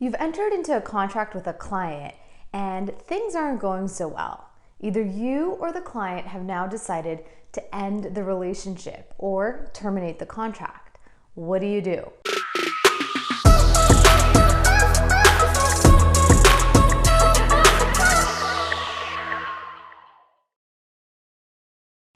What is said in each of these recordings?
You've entered into a contract with a client and things aren't going so well. Either you or the client have now decided to end the relationship or terminate the contract. What do you do?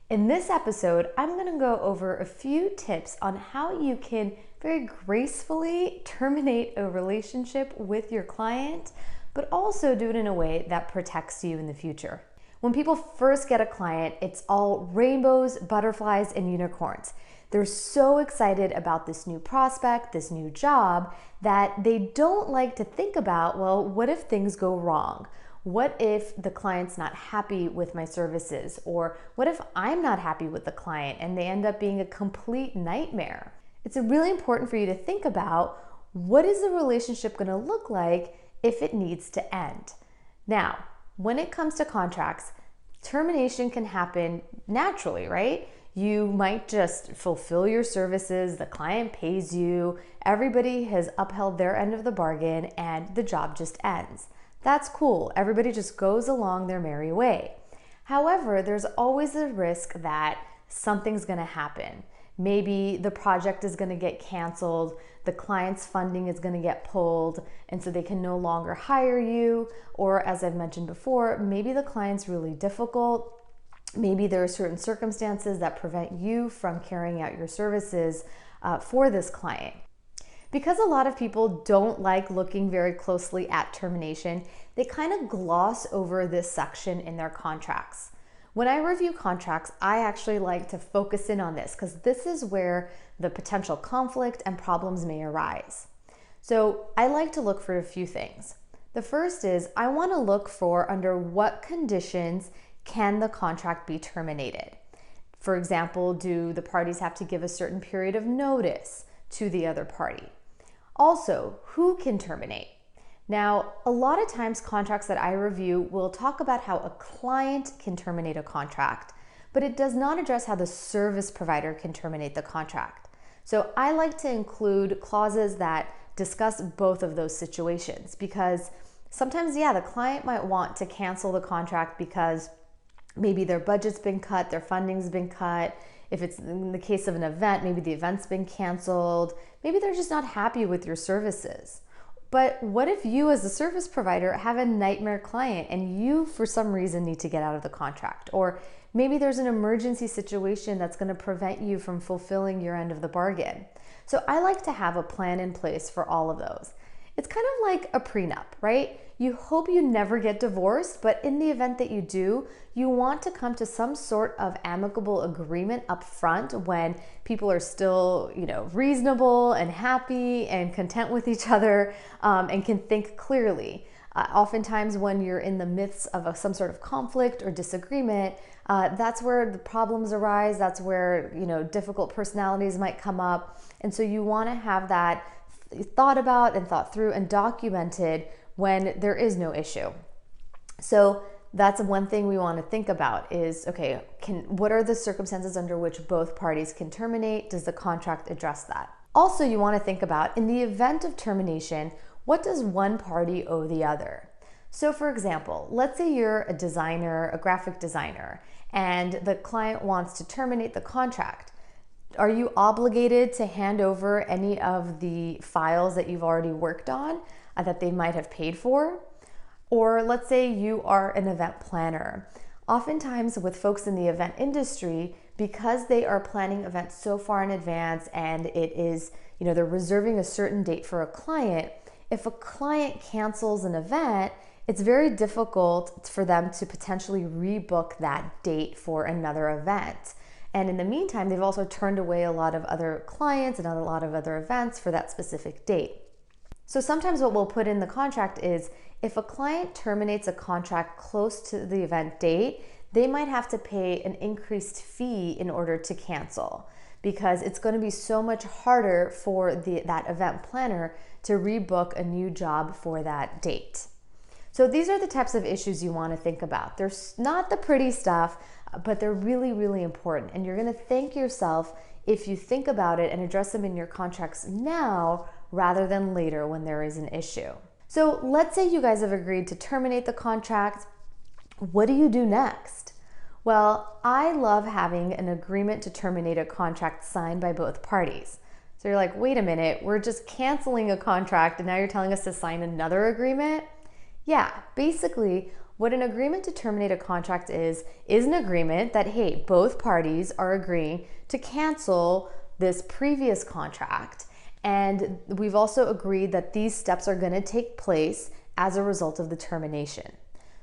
In this episode, I'm going to go over a few tips on how you can very gracefully terminate a relationship with your client, but also do it in a way that protects you in the future. When people first get a client, it's all rainbows, butterflies, and unicorns. They're so excited about this new prospect, this new job, that they don't like to think about, well, what if things go wrong? What if the client's not happy with my services? Or what if I'm not happy with the client and they end up being a complete nightmare? It's really important for you to think about, what is the relationship going to look like if it needs to end? Now, when it comes to contracts, termination can happen naturally, right? You might just fulfill your services, the client pays you, everybody has upheld their end of the bargain, and the job just ends. That's cool. Everybody just goes along their merry way. However, there's always a risk that something's going to happen. Maybe the project is going to get canceled, the client's funding is going to get pulled, and so they can no longer hire you. Or as I've mentioned before, maybe the client's really difficult. Maybe there are certain circumstances that prevent you from carrying out your services for this client. Because a lot of people don't like looking very closely at termination, they kind of gloss over this section in their contracts. When I review contracts, I actually like to focus in on this because this is where the potential conflict and problems may arise. So I like to look for a few things. The first is I want to look for under what conditions can the contract be terminated. For example, do the parties have to give a certain period of notice to the other party? Also, who can terminate? Now, a lot of times contracts that I review will talk about how a client can terminate a contract, but it does not address how the service provider can terminate the contract. So I like to include clauses that discuss both of those situations because sometimes, the client might want to cancel the contract because maybe their budget's been cut, their funding's been cut. If it's in the case of an event, maybe the event's been canceled. Maybe they're just not happy with your services. But what if you as a service provider have a nightmare client and you for some reason need to get out of the contract? Or maybe there's an emergency situation that's going to prevent you from fulfilling your end of the bargain. So I like to have a plan in place for all of those. It's kind of like a prenup, right? You hope you never get divorced, but in the event that you do, you want to come to some sort of amicable agreement up front when people are still, reasonable and happy and content with each other and can think clearly. Oftentimes when you're in the midst of some sort of conflict or disagreement, that's where the problems arise. That's where, difficult personalities might come up. And so you want to have that thought about and thought through and documented when there is no issue. So that's one thing we want to think about is, okay, what are the circumstances under which both parties can terminate? Does the contract address that? Also, you want to think about, in the event of termination, what does one party owe the other? So for example, let's say you're a designer, a graphic designer, and the client wants to terminate the contract. Are you obligated to hand over any of the files that you've already worked on that they might have paid for? Or let's say you are an event planner. Oftentimes with folks in the event industry, because they are planning events so far in advance and it is, they're reserving a certain date for a client, if a client cancels an event, it's very difficult for them to potentially rebook that date for another event. And in the meantime, they've also turned away a lot of other clients and a lot of other events for that specific date. So sometimes what we'll put in the contract is if a client terminates a contract close to the event date, they might have to pay an increased fee in order to cancel because it's going to be so much harder for that event planner to rebook a new job for that date. So these are the types of issues you want to think about. They're not the pretty stuff, but they're really, really important. And you're going to thank yourself if you think about it and address them in your contracts now rather than later when there is an issue. So let's say you guys have agreed to terminate the contract. What do you do next? Well, I love having an agreement to terminate a contract signed by both parties. So you're like, wait a minute, we're just canceling a contract and now you're telling us to sign another agreement? Yeah, basically, what an agreement to terminate a contract is an agreement that, hey, both parties are agreeing to cancel this previous contract. And we've also agreed that these steps are going to take place as a result of the termination.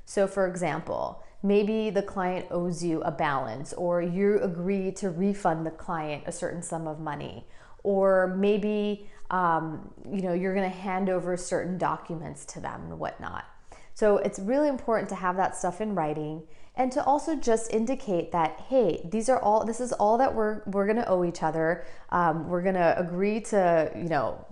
So for example, maybe the client owes you a balance, or you agree to refund the client a certain sum of money, or maybe you're going to hand over certain documents to them and whatnot. So it's really important to have that stuff in writing, and to also just indicate that, hey, this is all that we're going to owe each other. We're going to agree to,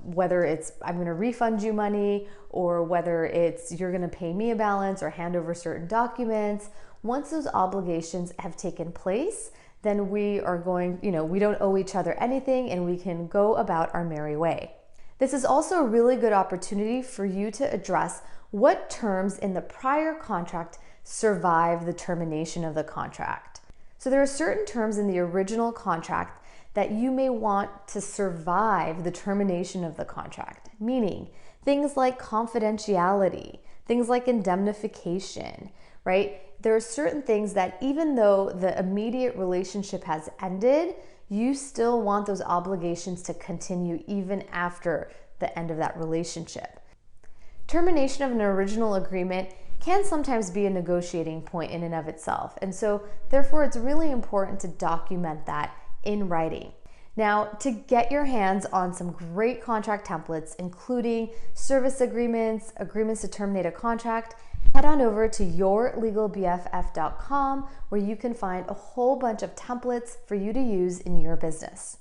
whether it's I'm going to refund you money, or whether it's you're going to pay me a balance or hand over certain documents. Once those obligations have taken place, then we are going, we don't owe each other anything and we can go about our merry way. This is also a really good opportunity for you to address what terms in the prior contract survive the termination of the contract. So there are certain terms in the original contract that you may want to survive the termination of the contract, meaning things like confidentiality, things like indemnification, right? There are certain things that even though the immediate relationship has ended, you still want those obligations to continue even after the end of that relationship. Termination of an original agreement can sometimes be a negotiating point in and of itself. And so therefore it's really important to document that in writing. Now, to get your hands on some great contract templates, including service agreements, agreements to terminate a contract, head on over to yourlegalbff.com, where you can find a whole bunch of templates for you to use in your business.